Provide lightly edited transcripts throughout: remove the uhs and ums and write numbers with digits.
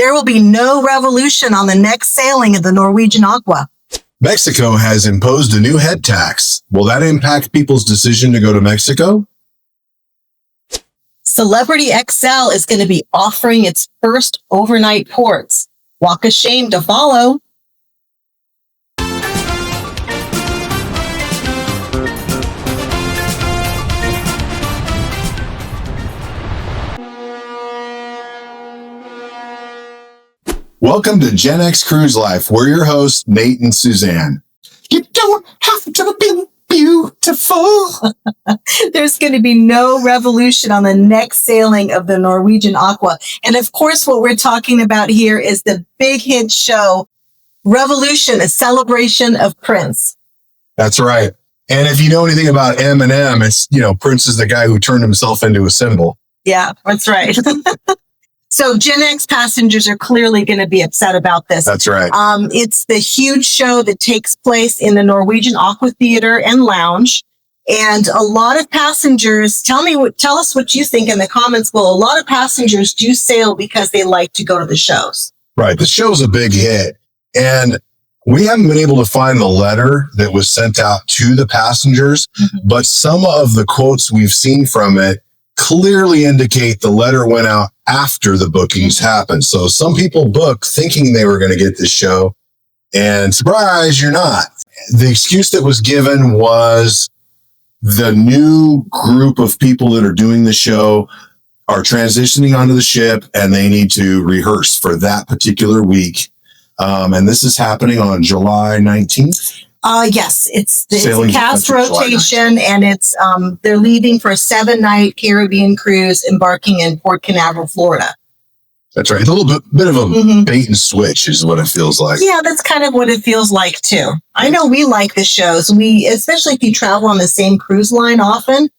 There will be no revolution on the next sailing of the Norwegian Aqua. Mexico has imposed a new head tax. Will that impact people's decision to go to Mexico? Celebrity Xcel is going to be offering its first overnight ports. Walk of shame to follow. Welcome to Gen X Cruise Life. We're your hosts, Nate and Suzanne. You don't have to be beautiful. There's going to be no revolution on the next sailing of the Norwegian Aqua. And of course, what we're talking about here is the big hit show, Revolution, a celebration of Prince. That's right. And if you know anything about Eminem, it's, Prince is the guy who turned himself into a symbol. Yeah, that's right. So Gen X passengers are clearly going to be upset about this. That's right. It's the huge show that takes place in the Norwegian Aqua Theater and Lounge. And a lot of passengers, tell us what you think in the comments below. A lot of passengers do sail because they like to go to the shows. Right. The show's a big hit. And we haven't been able to find the letter that was sent out to the passengers, but some of the quotes we've seen from it clearly indicate the letter went out after the bookings happened. So some people booked thinking they were going to get this show, and surprise, you're not. The excuse that was given was the new group of people that are doing the show are transitioning onto the ship and they need to rehearse for that particular week. And this is happening on July 19th. Yes, it's a cast rotation, and it's they're leaving for a 7-night Caribbean cruise, embarking in Port Canaveral, Florida. That's right. It's a little bit of a bait and switch is what it feels like. Yeah, that's kind of what it feels like too. I know we like the shows. Especially if you travel on the same cruise line often,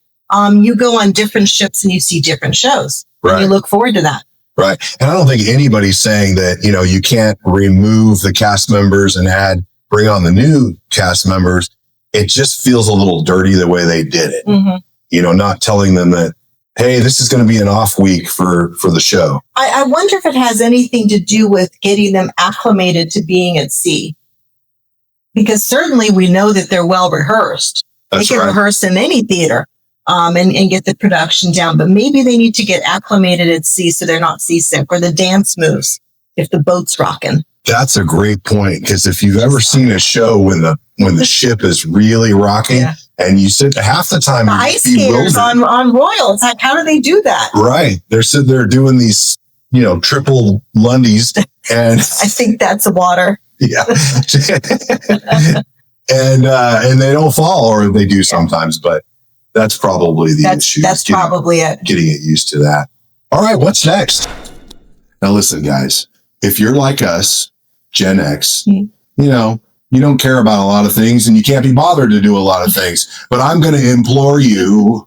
you go on different ships and you see different shows. Right. And you look forward to that. Right. And I don't think anybody's saying that, you can't remove the cast members and bring on the new cast members. It just feels a little dirty the way they did it. Not telling them that, hey, this is going to be an off week for the show. I wonder if it has anything to do with getting them acclimated to being at sea. Because certainly we know that they're well rehearsed. They can rehearse in any theater and get the production down. But maybe they need to get acclimated at sea so they're not seasick, or the dance moves if the boat's rocking. That's a great point, because if you've ever seen a show when the ship is really rocking and you sit half the time, the ice skaters on Royal, it's like, how do they do that? Right. They're sitting there doing these, triple lundies, and I think that's the water. Yeah. and they don't fall, or they do sometimes, but that's probably the issue. That's probably it. Getting it used to that. All right. What's next? Now listen, guys, if you're like us, Gen X, you don't care about a lot of things and you can't be bothered to do a lot of things. But I'm going to implore you,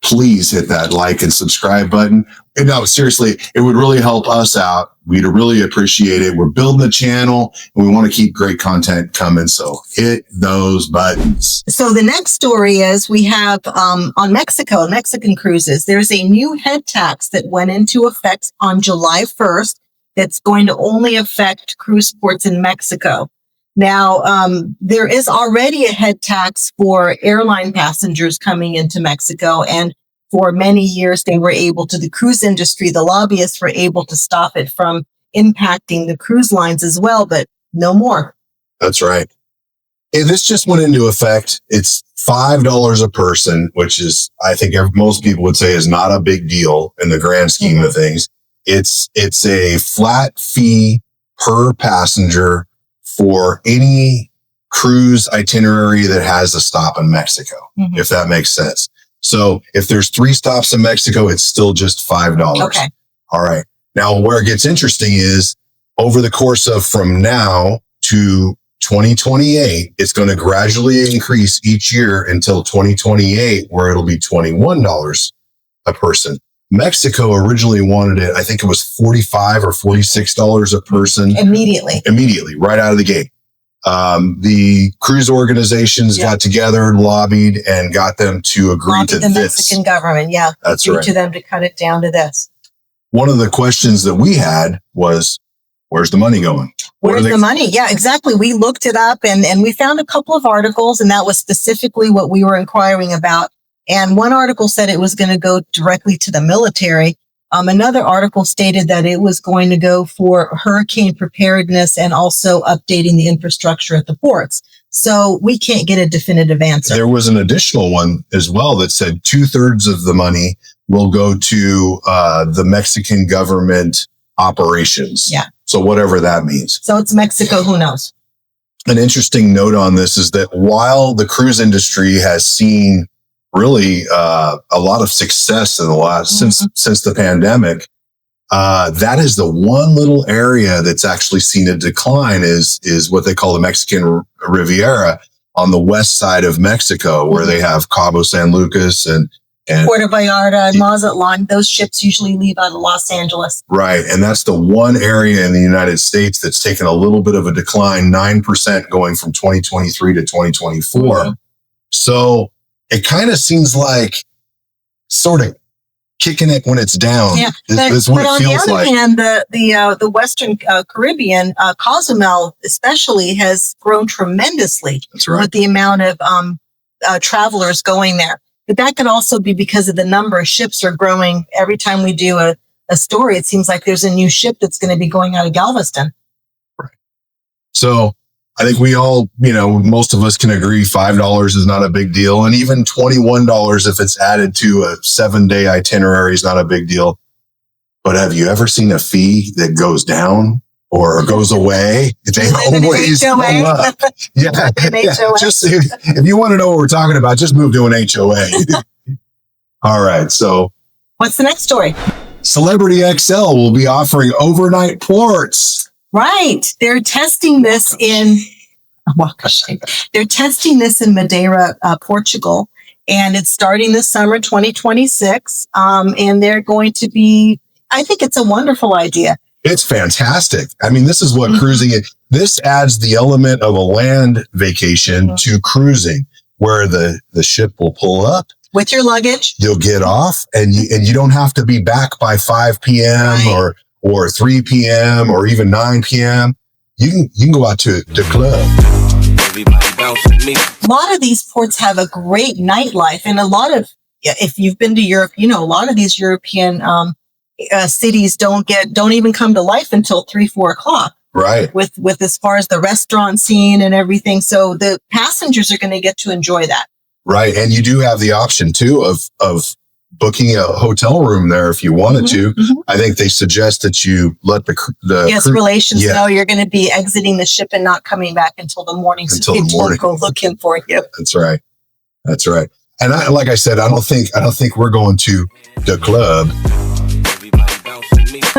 please hit that like and subscribe button. And no, seriously, it would really help us out. We'd really appreciate it. We're building a channel and we want to keep great content coming. So hit those buttons. So the next story is we have on Mexican cruises, there's a new head tax that went into effect on July 1st. That's going to only affect cruise ports in Mexico. Now, there is already a head tax for airline passengers coming into Mexico. And for many years, the cruise industry, the lobbyists were able to stop it from impacting the cruise lines as well, but no more. That's right. Hey, this just went into effect. It's $5 a person, which is, I think most people would say, is not a big deal in the grand scheme of things. It's a flat fee per passenger for any cruise itinerary that has a stop in Mexico, if that makes sense. So if there's 3 stops in Mexico, it's still just $5. Okay. All right. Now, where it gets interesting is over the course of from now to 2028, it's going to gradually increase each year until 2028, where it'll be $21 a person. Mexico originally wanted it, I think it was $45 or $46 a person. Immediately, right out of the gate. The cruise organizations got together and lobbied and got them to agree to the this. Mexican government, That's right. To them to cut it down to this. One of the questions that we had was, where's the money going? Where's the money? Yeah, exactly. We looked it up and we found a couple of articles, and that was specifically what we were inquiring about. And one article said it was going to go directly to the military. Another article stated that it was going to go for hurricane preparedness and also updating the infrastructure at the ports. So we can't get a definitive answer. There was an additional one as well that said 2/3 of the money will go to the Mexican government operations. Yeah. So whatever that means. So it's Mexico, who knows? An interesting note on this is that while the cruise industry has seen really a lot of success in the last since the pandemic, that is the one little area that's actually seen a decline is what they call the Mexican Riviera on the west side of Mexico, where they have Cabo San Lucas and Puerto Vallarta and Mazatlan. Those ships usually leave out of Los Angeles. Right. And that's the one area in the United States that's taken a little bit of a decline, 9% going from 2023 to 2024. So it kind of seems like sort of kicking it when it's down. Yeah, is what it feels like. On the other hand, the Western Caribbean, Cozumel especially, has grown tremendously. That's right. With the amount of travelers going there. But that could also be because of the number of ships are growing. Every time we do a story, it seems like there's a new ship that's going to be going out of Galveston. Right. So I think we all, most of us can agree $5 is not a big deal. And even $21 if it's added to a 7-day itinerary is not a big deal. But have you ever seen a fee that goes down or goes away? They always go up. Yeah. Just if you want to know what we're talking about, just move to an HOA. All right. So what's the next story? Celebrity Xcel will be offering overnight ports. Right. They're testing this in Madeira, Portugal, and it's starting this summer, 2026. And they're going to be, I think it's a wonderful idea. It's fantastic. I mean, this is what cruising is. This adds the element of a land vacation to cruising, where the ship will pull up with your luggage. You'll get off and you don't have to be back by 5 p.m. or 3 p.m. or even 9 p.m. You can go out to the club. A lot of these ports have a great nightlife, and if you've been to Europe, a lot of these European cities don't even come to life until 3-4 o'clock. Right. With as far as the restaurant scene and everything. So the passengers are going to get to enjoy that. Right. And you do have the option too of booking a hotel room there if you wanted to. I think they suggest that you let the guest relations know you're going to be exiting the ship and not coming back until the morning. So people go looking for you. That's right. That's right. And like I said, I don't think we're going to the club.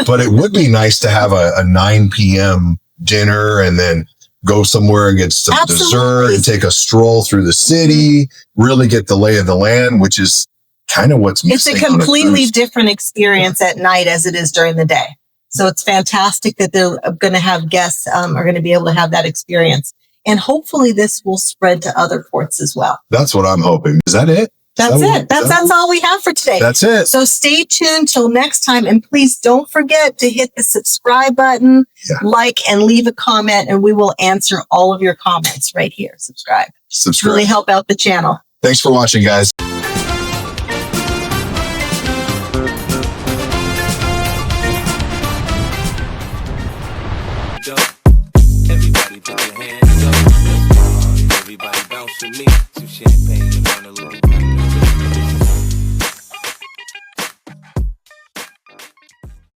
But it would be nice to have a 9 p.m. dinner and then go somewhere and get some dessert and take a stroll through the city, really get the lay of the land, which is kind of what's missing. It's a completely different experience at night as it is during the day. So it's fantastic that they're going to have guests are going to be able to have that experience. And hopefully this will spread to other ports as well. That's what I'm hoping. Is that it? That's it. That's all we have for today. That's it. So stay tuned till next time. And please don't forget to hit the subscribe button, like, and leave a comment. And we will answer all of your comments right here. Subscribe. Really help out the channel. Thanks for watching, guys. Everybody put your hands up. Everybody bounce with me. Some champagne and a little